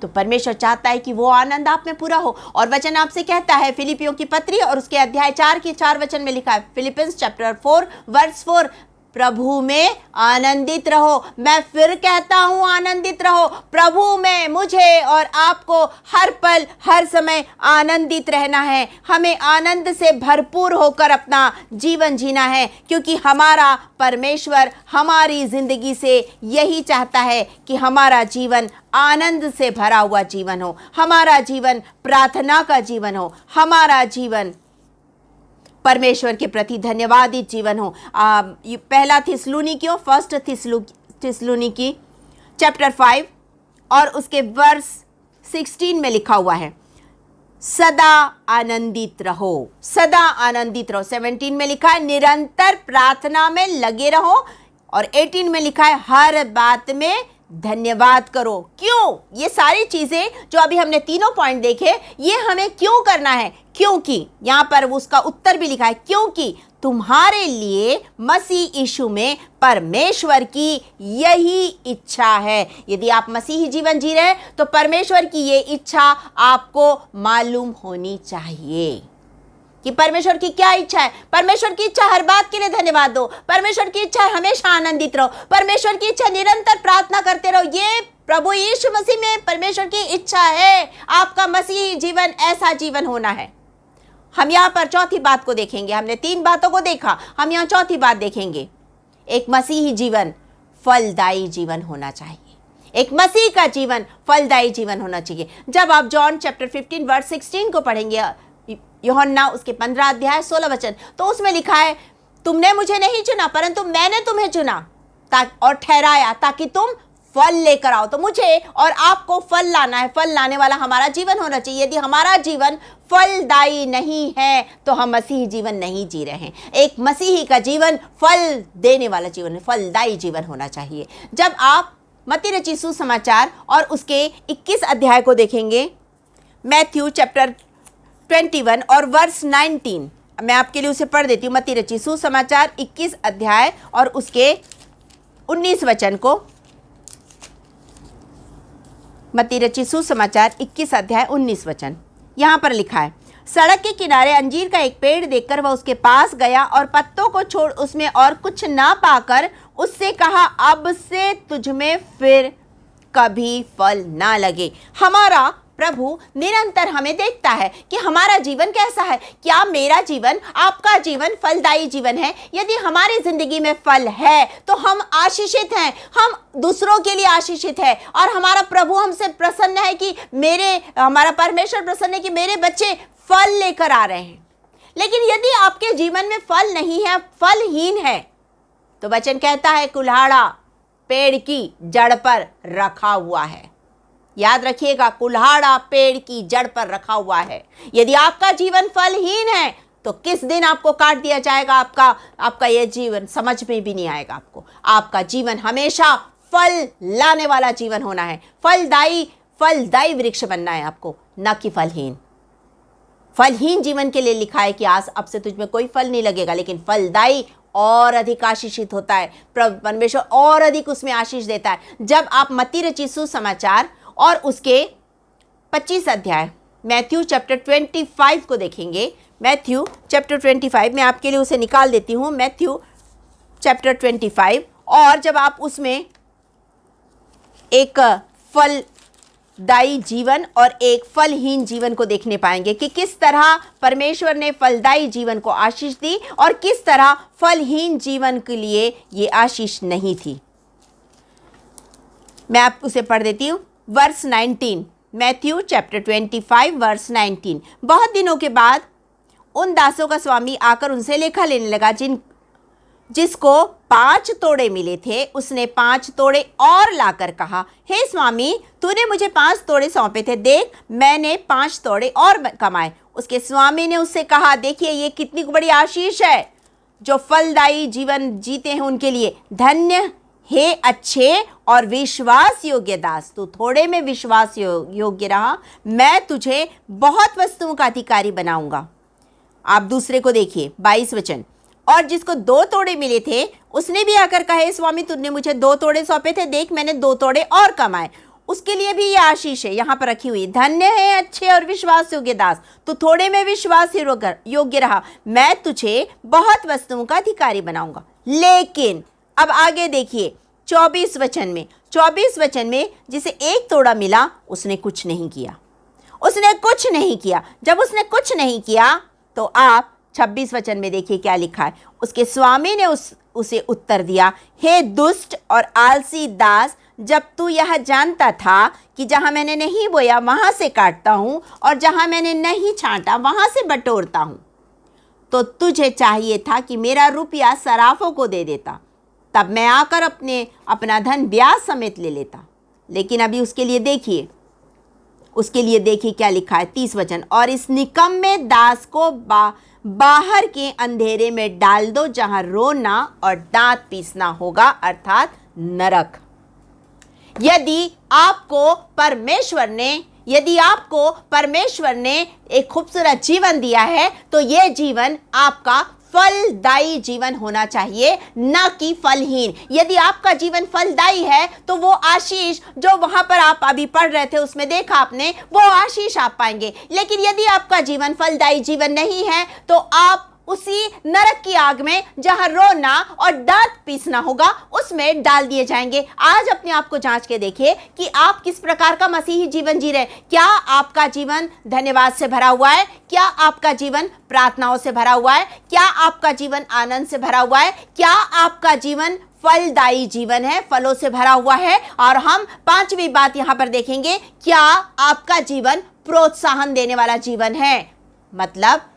तो परमेश्वर चाहता है कि वो आनंद आप में पूरा हो। और वचन आपसे कहता है, फिलिपियों की पत्री और उसके अध्याय 4 के 4 वचन में लिखा है, फिलिपियंस चैप्टर 4 वर्स 4, प्रभु में आनंदित रहो। मैं फिर कहता हूं, आनंदित रहो प्रभु में। मुझे और आपको हर पल हर समय आनंदित रहना है। हमें आनंद से भरपूर होकर अपना जीवन जीना है, क्योंकि हमारा परमेश्वर हमारी जिंदगी से यही चाहता है कि हमारा जीवन आनंद से भरा हुआ जीवन हो, हमारा जीवन प्रार्थना का जीवन हो, हमारा जीवन परमेश्वर के प्रति धन्यवादित जीवन हो। पहला थिस्सलुनीकियों, फर्स्ट थिस्सलुनीकी चैप्टर 5 और उसके वर्स 16 में लिखा हुआ है, सदा आनंदित रहो, सदा आनंदित रहो। 17 में लिखा है निरंतर प्रार्थना में लगे रहो, और 18 में लिखा है हर बात में धन्यवाद करो। क्यों? ये सारी चीजें जो अभी हमने तीनों पॉइंट देखे, ये हमें क्यों करना है? क्योंकि यहां पर उसका उत्तर भी लिखा है, क्योंकि तुम्हारे लिए मसीह यीशु में परमेश्वर की यही इच्छा है। यदि आप मसीही जीवन जी रहे हैं तो परमेश्वर की ये इच्छा आपको मालूम होनी चाहिए कि परमेश्वर की क्या इच्छा है। परमेश्वर की इच्छा हर बात के लिए धन्यवाद दो। परमेश्वर की इच्छा हमेशा आनंदित रहो। परमेश्वर की इच्छा निरंतर प्रार्थना करते रहो। ये प्रभु यीशु मसीह में परमेश्वर की इच्छा है। आपका मसीही जीवन ऐसा जीवन होना है। हम यहाँ पर चौथी बात को देखेंगे। हमने 3 बातों को देखा, हम यहाँ चौथी बात देखेंगे। एक मसीही जीवन फलदायी जीवन होना चाहिए। एक मसीह का जीवन फलदायी जीवन होना चाहिए। जब आप जॉन चैप्टर 15 वर्स 16 को पढ़ेंगे, यूहन्ना उसके 15 अध्याय 16 वचन, तो उसमें लिखा है, तुमने मुझे नहीं चुना परंतु मैंने तुम्हें चुना और ठहराया ताकि तुम फल लेकर आओ। तो मुझे और आपको फल लाना है। फल लाने वाला हमारा जीवन होना चाहिए। यदि हमारा जीवन फलदायी नहीं है तो हम मसीही जीवन नहीं जी रहे हैं। एक मसीही का जीवन फल देने वाला जीवन है, फलदायी जीवन होना चाहिए। जब आप मत्ती रचित सुसमाचार और उसके 21 अध्याय को देखेंगे, मैथ्यू चैप्टर 21 और वर्स 19, मैं आपके लिए उसे पढ़ देती हूँ। मत्ती रचित सुसमाचार 21 अध्याय और उसके 19 वचन को। मत्ती रचित सुसमाचार 21 अध्याय 19 वचन, यहाँ पर लिखा है, सड़क के किनारे अंजीर का एक पेड़ देखकर वह उसके पास गया और पत्तों को छोड़ उसमें और कुछ ना पाकर उससे कहा, अब से तुझ में फिर कभी फल ना लगे। हमारा प्रभु निरंतर हमें देखता है कि हमारा जीवन कैसा है। क्या मेरा जीवन, आपका जीवन फलदायी जीवन है? यदि हमारी जिंदगी में फल है तो हम आशीषित हैं, हम दूसरों के लिए आशीषित है, और हमारा प्रभु हमसे प्रसन्न है कि हमारा परमेश्वर प्रसन्न है कि मेरे बच्चे फल लेकर आ रहे हैं। लेकिन यदि आपके जीवन में फल नहीं है, फलहीन है, तो वचन कहता है कुल्हाड़ा पेड़ की जड़ पर रखा हुआ है। याद रखिएगा, कुल्हाड़ा पेड़ की जड़ पर रखा हुआ है। यदि आपका जीवन फलहीन है तो किस दिन आपको काट दिया जाएगा, आपका यह जीवन समझ में भी नहीं आएगा आपको। आपका जीवन हमेशा फल लाने वाला जीवन होना है, फलदायी वृक्ष बनना है आपको, न कि फलहीन जीवन के लिए लिखा है कि आज अब से तुझ में कोई फल नहीं लगेगा, लेकिन फलदायी और अधिक आशीषित होता है। परमेश्वर और अधिक उसमें आशीष देता है। जब आप मत्ती रचित सुसमाचार और उसके 25 अध्याय मैथ्यू चैप्टर 25 को देखेंगे, मैथ्यू चैप्टर 25, मैं आपके लिए उसे निकाल देती हूँ, मैथ्यू चैप्टर 25, और जब आप उसमें एक फलदायी जीवन और एक फलहीन जीवन को देखने पाएंगे कि किस तरह परमेश्वर ने फलदायी जीवन को आशीष दी और किस तरह फलहीन जीवन के लिए ये आशीष नहीं थी। मैं आपको उसे पढ़ देती हूँ, वर्स 19, मैथ्यू चैप्टर 25 वर्स 19। बहुत दिनों के बाद उन दासों का स्वामी आकर उनसे लेखा लेने लगा। जिसको 5 तोड़े मिले थे उसने 5 तोड़े और लाकर कहा, हे स्वामी, तूने मुझे 5 तोड़े सौंपे थे, देख मैंने 5 तोड़े और कमाए। उसके स्वामी ने उससे कहा, देखिए ये कितनी बड़ी आशीष है जो फलदायी जीवन जीते हैं उनके लिए। धन्य हे अच्छे और विश्वास योग्य दास, तू थोड़े में विश्वास योग्य रहा, मैं तुझे बहुत वस्तुओं का अधिकारी बनाऊंगा। आप दूसरे को देखिए, 22 वचन। और जिसको 2 तोड़े मिले थे उसने भी आकर कहा, स्वामी तुमने मुझे 2 तोड़े सौंपे थे, देख मैंने 2 तोड़े और कमाए। उसके लिए भी ये आशीष है यहाँ पर रखी हुई, धन्य है अच्छे और विश्वास योग्य दास, तू थोड़े में विश्वास योग्य रहा, मैं तुझे बहुत वस्तुओं का अधिकारी बनाऊंगा। लेकिन अब आगे देखिए 24 वचन में जिसे 1 तोड़ा मिला उसने कुछ नहीं किया, जब उसने कुछ नहीं किया तो आप 26 वचन में देखिए क्या लिखा है। उसके स्वामी ने उसे उत्तर दिया, हे दुष्ट और आलसी दास, जब तू यह जानता था कि जहां मैंने नहीं बोया वहां से काटता हूं और जहां मैंने नहीं छांटा वहां से बटोरता हूं, तो तुझे चाहिए था कि मेरा रुपया सराफों को दे देता, तब मैं आकर अपना धन ब्याज समेत ले लेता। लेकिन अभी उसके लिए देखिए क्या लिखा है, 30 वचन। और इस निकम्मे दास को बाहर के अंधेरे में डाल दो, जहां रोना और दांत पीसना होगा, अर्थात नरक। यदि आपको परमेश्वर ने एक खूबसूरत जीवन दिया है तो यह जीवन आपका फलदायी जीवन होना चाहिए, न कि फलहीन। यदि आपका जीवन फलदायी है तो वो आशीष जो वहां पर आप अभी पढ़ रहे थे उसमें देखा आपने, वो आशीष आप पाएंगे। लेकिन यदि आपका जीवन फलदायी जीवन नहीं है तो आप उसी नरक की आग में जहां रोना और दांत पीसना होगा उसमें डाल दिए जाएंगे। आज अपने आप को जांच के देखिए कि आप किस प्रकार का मसीही जीवन जी रहे हैं। क्या आपका जीवन धन्यवाद से भरा हुआ है? क्या आपका जीवन प्रार्थनाओं से भरा हुआ है? क्या आपका जीवन आनंद से भरा हुआ है? क्या आपका जीवन फलदायी जीवन है, फलों से भरा हुआ है? और हम 5वीं बात यहां पर देखेंगे, क्या आपका जीवन प्रोत्साहन देने वाला जीवन है? मतलब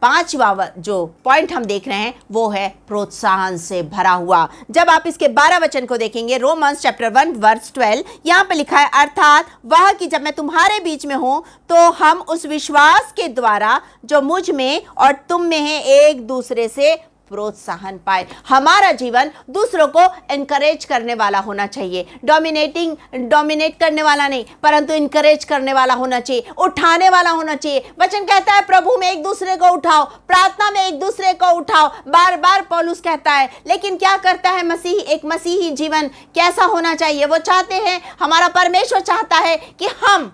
5वां जो पॉइंट हम देख रहे हैं वो है प्रोत्साहन से भरा हुआ। जब आप इसके 12 वचन को देखेंगे, रोमन्स चैप्टर 1 वर्स 12, यहाँ पे लिखा है, अर्थात वह कि जब मैं तुम्हारे बीच में हूं तो हम उस विश्वास के द्वारा जो मुझ में और तुम में है एक दूसरे से प्रोत्साहन पाए। हमारा जीवन दूसरों को एनकरेज करने वाला होना चाहिए, डोमिनेट करने वाला नहीं, परंतु इनकरेज करने वाला होना चाहिए, उठाने वाला होना चाहिए। वचन कहता है प्रभु में एक दूसरे को उठाओ, प्रार्थना में एक दूसरे को उठाओ, बार बार पौलुस कहता है। लेकिन क्या करता है एक मसीही जीवन कैसा होना चाहिए? वो चाहते हैं, हमारा परमेश्वर चाहता है कि हम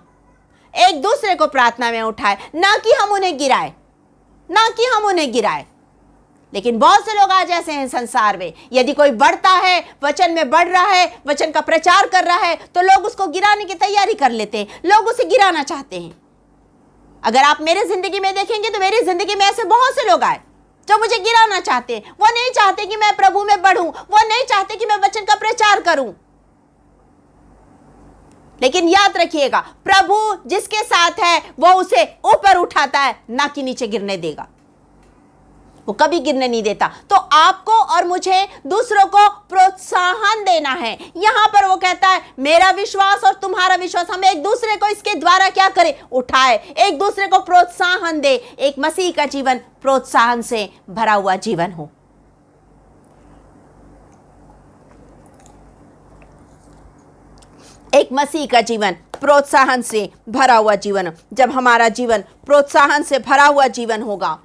एक दूसरे को प्रार्थना में उठाए, ना कि हम उन्हें गिराए। लेकिन बहुत से लोग आज ऐसे हैं संसार में, यदि कोई बढ़ता है, वचन में बढ़ रहा है, वचन का प्रचार कर रहा है, तो लोग उसको गिराने की तैयारी कर लेते हैं, लोग उसे गिराना चाहते हैं। अगर आप मेरे जिंदगी में देखेंगे तो मेरी जिंदगी में ऐसे बहुत से लोग आए जो मुझे गिराना चाहते हैं। वो नहीं चाहते कि मैं प्रभु में बढ़ूं, वो नहीं चाहते कि मैं वचन का प्रचार करूं। लेकिन याद रखिएगा, प्रभु जिसके साथ है वो उसे ऊपर उठाता है, ना कि नीचे गिरने देगा। वो कभी गिरने नहीं देता। तो आपको और मुझे दूसरों को प्रोत्साहन देना है। यहां पर वो कहता है मेरा विश्वास और तुम्हारा विश्वास, हम एक दूसरे को इसके द्वारा क्या करें, उठाए, एक दूसरे को प्रोत्साहन दे। एक मसीह का जीवन प्रोत्साहन से भरा हुआ जीवन हो। एक मसीह का जीवन प्रोत्साहन से भरा हुआ जीवन। जब हमारा जीवन प्रोत्साहन से भरा हुआ जीवन होगा,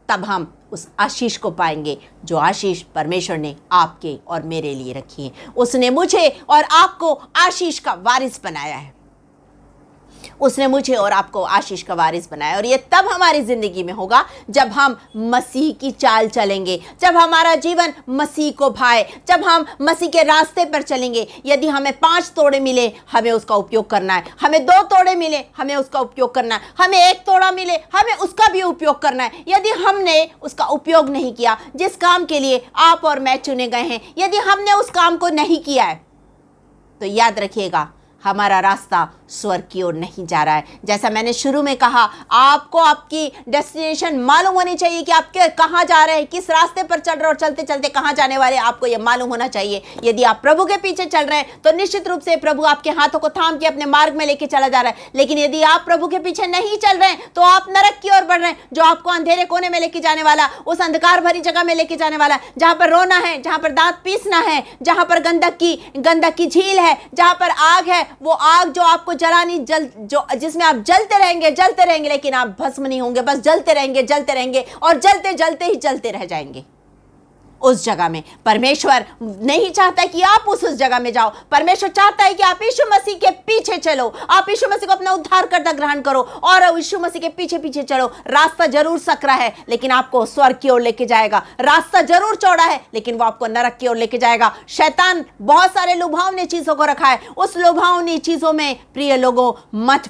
तब हम उस आशीष को पाएंगे जो आशीष परमेश्वर ने आपके और मेरे लिए रखी है। उसने मुझे और आपको आशीष का वारिस बनाया है। उसने मुझे और आपको आशीष का वारिस बनाया, और ये तब हमारी जिंदगी में होगा जब हम मसीह की चाल चलेंगे, जब हमारा जीवन मसीह को भाए, जब हम मसीह के रास्ते पर चलेंगे। यदि हमें 5 तोड़े मिले, हमें उसका उपयोग करना है। हमें 2 तोड़े मिले, हमें उसका उपयोग करना है। हमें 1 तोड़ा मिले, हमें उसका भी उपयोग करना है। यदि हमने उसका उपयोग नहीं किया, जिस काम के लिए आप और मैं चुने गए हैं, यदि हमने उस काम को नहीं किया है, तो याद रखिएगा हमारा रास्ता स्वर्ग की ओर नहीं जा रहा है। जैसा मैंने शुरू में कहा, आपको आपकी डेस्टिनेशन मालूम होनी चाहिए कि आप कहाँ जा रहे हैं, किस रास्ते पर चल रहे हैं, और चलते चलते कहाँ जाने वाले हैं, आपको यह मालूम होना चाहिए। यदि आप प्रभु के पीछे चल रहे हैं तो निश्चित रूप से प्रभु आपके हाथों को थाम के अपने मार्ग में लेके चला जा रहा है। लेकिन यदि आप प्रभु के पीछे नहीं चल रहे हैं तो आप नरक की ओर बढ़ रहे हैं, जो आपको अंधेरे कोने में लेके जाने वाला, उस अंधकार भरी जगह में लेके जाने वाला, जहां पर रोना है, जहां पर दांत पीसना है, जहां पर गंधक की झील है, जहां पर आग है। वो आग जो आपको जलानी, जिसमें आप जलते रहेंगे, लेकिन आप भस्म नहीं होंगे, बस जलते रहेंगे और जलते जलते ही जलते रह जाएंगे। उस जगह में परमेश्वर नहीं चाहता कि आप उस जगह में जाओ। परमेश्वर चाहता है कि आप यीशु मसीह के पीछे चलो, आप यीशु मसीह को अपना उद्धारकर्ता ग्रहण करो और यीशु मसीह के पीछे पीछे चलो। रास्ता जरूर सकरा है, लेकिन आपको स्वर्ग की ओर लेके जाएगा। रास्ता जरूर चौड़ा है, लेकिन वो आपको नरक की ओर लेके जाएगा। शैतान बहुत सारे लुभावनी चीजों को रखा है। उस लुभावनी चीजों में प्रिय लोगों मत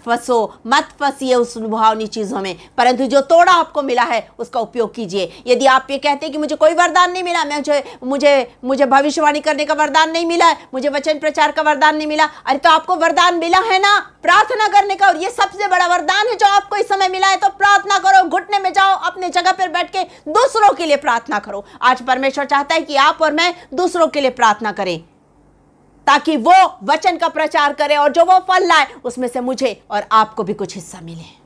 फंसिए उस लुभावनी चीजों में, परंतु जो तोड़ा आपको मिला है उसका उपयोग कीजिए। यदि आप ये कहते हैं कि मुझे कोई वरदान नहीं मिला, मुझे भविष्यवाणी करने का वरदान नहीं मिला है, मुझे वचन प्रचार का वरदान नहीं मिला, अरे तो आपको वरदान मिला है ना प्रार्थना करने का, और ये सबसे बड़ा वरदान है जो आपको इस समय मिला है। तो प्रार्थना करो, घुटने में जाओ, अपने जगह पर बैठ के दूसरों के लिए प्रार्थना करो। आज परमेश्वर चाहता है कि आप और मैं दूसरों के लिए प्रार्थना करें, ताकि वो वचन का प्रचार करे और जो वो फल लाए उसमें से मुझे और आपको भी कुछ हिस्सा मिले।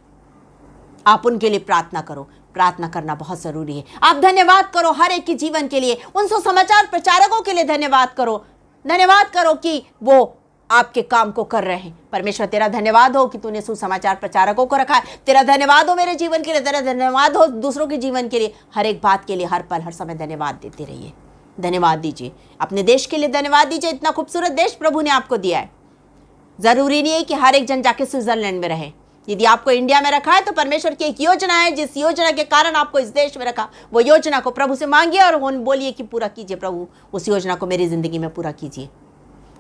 आप उनके लिए प्रार्थना करो। प्रार्थना करना बहुत जरूरी है। आप धन्यवाद करो हर एक के जीवन के लिए। उन सुसमाचार प्रचारकों के लिए धन्यवाद करो कि वो आपके काम को कर रहे हैं। परमेश्वर तेरा धन्यवाद हो कि तूने सुसमाचार प्रचारकों को रखा है। तेरा धन्यवाद हो मेरे जीवन के लिए, तेरा धन्यवाद हो दूसरों के जीवन के लिए। हर एक बात के लिए हर पल हर समय धन्यवाद देते रहिए। धन्यवाद दीजिए अपने देश के लिए, धन्यवाद दीजिए। इतना खूबसूरत देश प्रभु ने आपको दिया है। जरूरी नहीं है कि हर एक जन जाके स्विट्जरलैंड में रहे। यदि आपको इंडिया में रखा है तो परमेश्वर की एक योजना है, जिस योजना के कारण आपको इस देश में रखा, वो योजना को प्रभु से मांगिए और बोलिए कि पूरा कीजिए प्रभु, उस योजना को मेरी जिंदगी में पूरा कीजिए।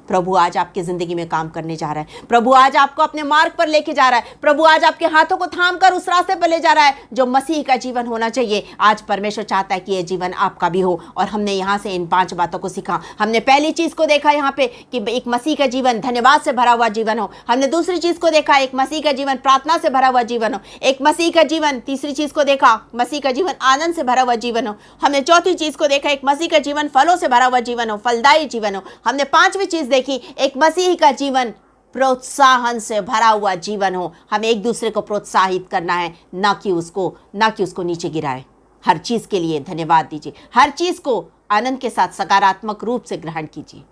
प्रभु आज आपकी जिंदगी में काम करने जा रहा है। प्रभु आज आपको अपने मार्ग पर लेके जा रहा है। प्रभु आज आपके हाथों को थाम कर उस रास्ते पर ले जा रहा है जो मसीह का जीवन होना चाहिए। आज परमेश्वर चाहता है कि यह जीवन आपका भी हो। और हमने यहाँ से इन 5 बातों को सीखा। हमने पहली चीज को देखा यहाँ पे कि एक मसीह का जीवन धन्यवाद से भरा हुआ जीवन हो। हमने दूसरी चीज को देखा, एक मसीह का जीवन प्रार्थना से भरा हुआ जीवन हो। एक मसीह का जीवन, तीसरी चीज को देखा, मसीह का जीवन आनंद से भरा हुआ जीवन हो। हमने चौथी चीज को देखा, एक मसीह का जीवन फलों से भरा हुआ जीवन हो, फलदायी जीवन हो। हमने 5वीं चीज देखी, एक मसीह का जीवन प्रोत्साहन से भरा हुआ जीवन हो। हमें एक दूसरे को प्रोत्साहित करना है, ना कि उसको नीचे गिराए। हर चीज के लिए धन्यवाद दीजिए। हर चीज को आनंद के साथ सकारात्मक रूप से ग्रहण कीजिए।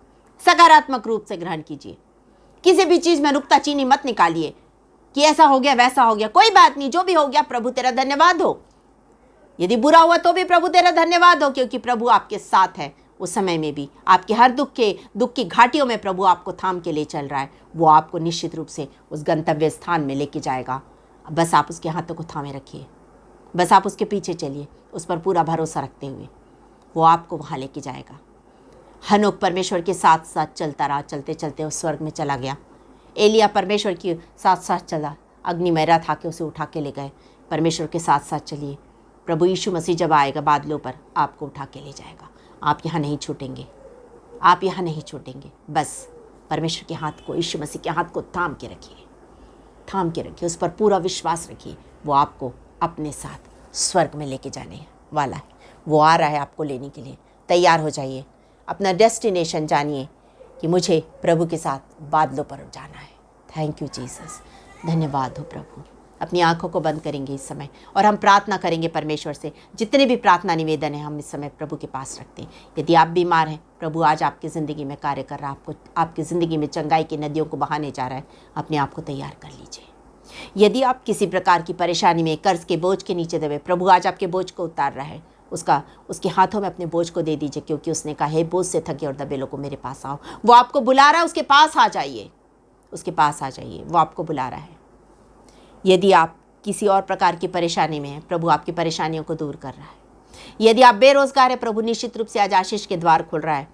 सकारात्मक रूप से ग्रहण कीजिए। किसी भी चीज में नुक्ताचीनी मत निकालिए कि ऐसा हो गया वैसा हो गया। कोई बात नहीं, जो भी हो गया प्रभु तेरा धन्यवाद हो। यदि बुरा हुआ तो भी प्रभु तेरा धन्यवाद हो, क्योंकि प्रभु आपके साथ है। उस समय में भी आपके हर दुख की घाटियों में प्रभु आपको थाम के ले चल रहा है। वो आपको निश्चित रूप से उस गंतव्य स्थान में लेके जाएगा। बस आप उसके हाथों को थामे रखिए, बस आप उसके पीछे चलिए, उस पर पूरा भरोसा रखते हुए। वो आपको वहाँ लेके जाएगा। हनोक परमेश्वर के साथ साथ चलता रहा, चलते चलते वो स्वर्ग में चला गया। एलिया परमेश्वर के साथ साथ चला, अग्निमय रथ आके उसे उठा के ले गए। परमेश्वर के साथ साथ चलिए, प्रभु यीशु मसीह जब आएगा बादलों पर आपको उठा के ले जाएगा। आप यहाँ नहीं छूटेंगे, आप यहाँ नहीं छूटेंगे। बस परमेश्वर के हाथ को, यीशु मसीह के हाथ को थाम के रखिए, थाम के रखिए, उस पर पूरा विश्वास रखिए। वो आपको अपने साथ स्वर्ग में लेके जाने वाला है। वो आ रहा है आपको लेने के लिए। तैयार हो जाइए, अपना डेस्टिनेशन जानिए कि मुझे प्रभु के साथ बादलों पर जाना है। थैंक यू जीसस, धन्यवाद हो प्रभु। अपनी आंखों को बंद करेंगे इस समय और हम प्रार्थना करेंगे परमेश्वर से। जितने भी प्रार्थना निवेदन हैं हम इस समय प्रभु के पास रखते हैं। यदि आप बीमार हैं, प्रभु आज आपकी ज़िंदगी में कार्य कर रहा है, आपको आपकी ज़िंदगी में चंगाई की नदियों को बहाने जा रहा है। अपने आप को तैयार कर लीजिए। यदि आप किसी प्रकार की परेशानी में, कर्ज के बोझ के नीचे दबे, प्रभु आज आपके बोझ को उतार रहा है। उसके हाथों में अपने बोझ को दे दीजिए, क्योंकि उसने कहा है बोझ से थके और दबे लोगों मेरे पास आओ। वो आपको बुला रहा है, उसके पास आ जाइए, उसके पास आ जाइए, वो आपको बुला रहा है। यदि आप किसी और प्रकार की परेशानी में हैं, प्रभु आपकी परेशानियों को दूर कर रहा है। यदि आप बेरोजगार हैं, प्रभु निश्चित रूप से आज आशीष के द्वार खोल रहा है।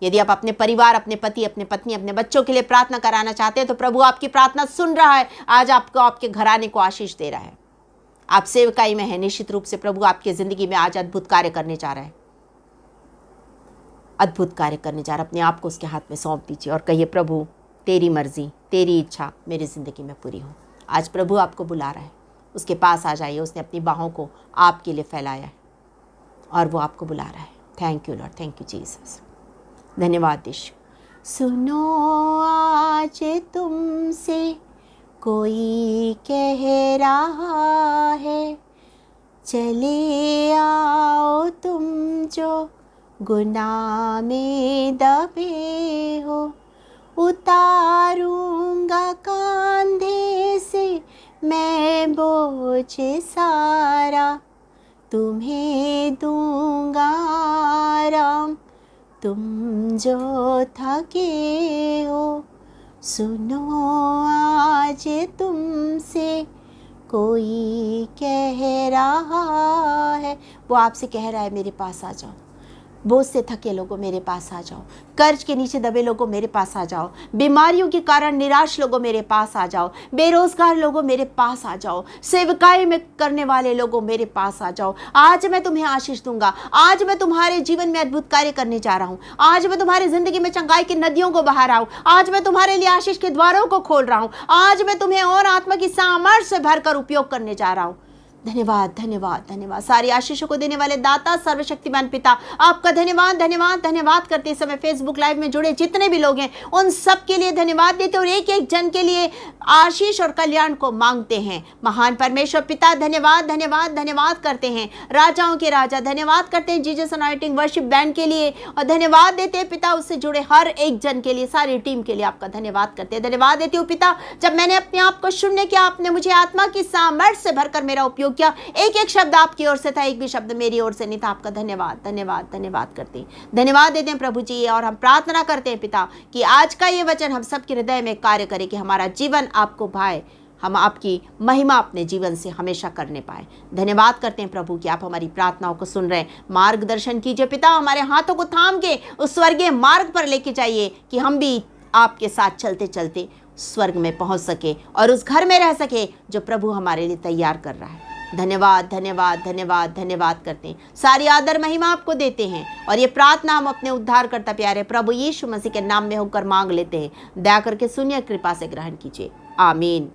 यदि आप अपने परिवार, अपने पति, अपने पत्नी, अपने बच्चों के लिए प्रार्थना कराना चाहते हैं, तो प्रभु आपकी प्रार्थना सुन रहा है। आज आपको, आपके घराने को आशीष दे रहा है। आप सेवकाई में हैं, निश्चित रूप से प्रभु आपकी ज़िंदगी में आज अद्भुत कार्य करने जा रहा है, अद्भुत कार्य करने जा रहा है। अपने आप को उसके हाथ में सौंप दीजिए और कहिए, प्रभु तेरी मर्जी, तेरी इच्छा मेरी ज़िंदगी में पूरी हो। आज प्रभु आपको बुला रहा है, उसके पास आ जाइए। उसने अपनी बाहों को आपके लिए फैलाया है और वो आपको बुला रहा है। Thank you lord, thank you Jesus, धन्यवाद यीशु। सुनो आज तुमसे कोई कह रहा है, चले आओ तुम जो गुनाह में दबे हो, उतारूंगा कांधे से मैं बोझ सारा, तुम्हें दूंगा आराम, तुम जो थके हो। सुनो आज तुमसे कोई कह रहा है, वो आपसे कह रहा है मेरे पास आ जाओ। बोझ से थके लोगों मेरे पास आ जाओ, कर्ज के नीचे दबे लोगों मेरे पास आ जाओ, बीमारियों के कारण निराश लोगों मेरे पास आ जाओ, बेरोजगार लोगों मेरे पास आ जाओ, सेवकाई में करने वाले लोगों मेरे पास आ जाओ। आज मैं तुम्हें आशीष दूंगा। आज मैं तुम्हारे जीवन में अद्भुत कार्य करने जा रहा हूँ। आज मैं तुम्हारी जिंदगी में चंगाई की नदियों को बहा रहा हूँ। आज मैं तुम्हारे लिए आशीष के द्वारों को खोल रहा हूँ। आज मैं तुम्हें और आत्मा की सामर्थ्य से भरकर उपयोग करने जा रहा हूँ। धन्यवाद, धन्यवाद, धन्यवाद। सारी आशीषों को देने वाले दाता सर्वशक्तिमान पिता, आपका धन्यवाद, धन्यवाद, धन्यवाद करते इस समय फेसबुक लाइव में जुड़े जितने भी लोग हैं उन सब के लिए धन्यवाद देते और एक एक जन के लिए आशीष और कल्याण को मांगते हैं। महान परमेश्वर पिता, धन्यवाद, धन्यवाद, धन्यवाद करते हैं। राजाओं के राजा, धन्यवाद करते हैं जीसस अनॉइंटिंग वर्शिप बैंड के लिए, और धन्यवाद देते हैं पिता उससे जुड़े हर एक जन के लिए, सारी टीम के लिए आपका धन्यवाद करते हैं। धन्यवाद देती हूँ पिता, जब मैंने अपने आप को शून्य किया, आपने मुझे आत्मा की सामर्थ्य से भरकर मेरा उपयोग क्या। एक एक शब्द आपकी ओर से था, एक भी शब्द मेरी ओर से नहीं था। आपका धन्यवाद, धन्यवाद, धन्यवाद करते हैं। धन्यवाद देते हैं प्रभु जी, और हम प्रार्थना करते हैं पिता कि आज का ये वचन हम सबके हृदय में कार्य करे, कि हमारा जीवन आपको भाए, हम आपकी महिमा अपने जीवन से हमेशा करने पाए। धन्यवाद करते हैं प्रभु कि आप हमारी प्रार्थनाओं को सुन रहे हैं। मार्गदर्शन कीजिए पिता, हमारे हाथों को थाम के उस स्वर्गीय मार्ग पर लेके जाइए, कि हम भी आपके साथ चलते चलते स्वर्ग में पहुंच सके और उस घर में रह सके जो प्रभु हमारे लिए तैयार कर रहा है। धन्यवाद, धन्यवाद, धन्यवाद, धन्यवाद करते हैं। सारी आदर महिमा आपको देते हैं, और ये प्रार्थना हम अपने उद्धारकर्ता प्यारे प्रभु यीशु मसीह के नाम में होकर मांग लेते हैं। दया करके सुनिए, कृपा से ग्रहण कीजिए। आमीन।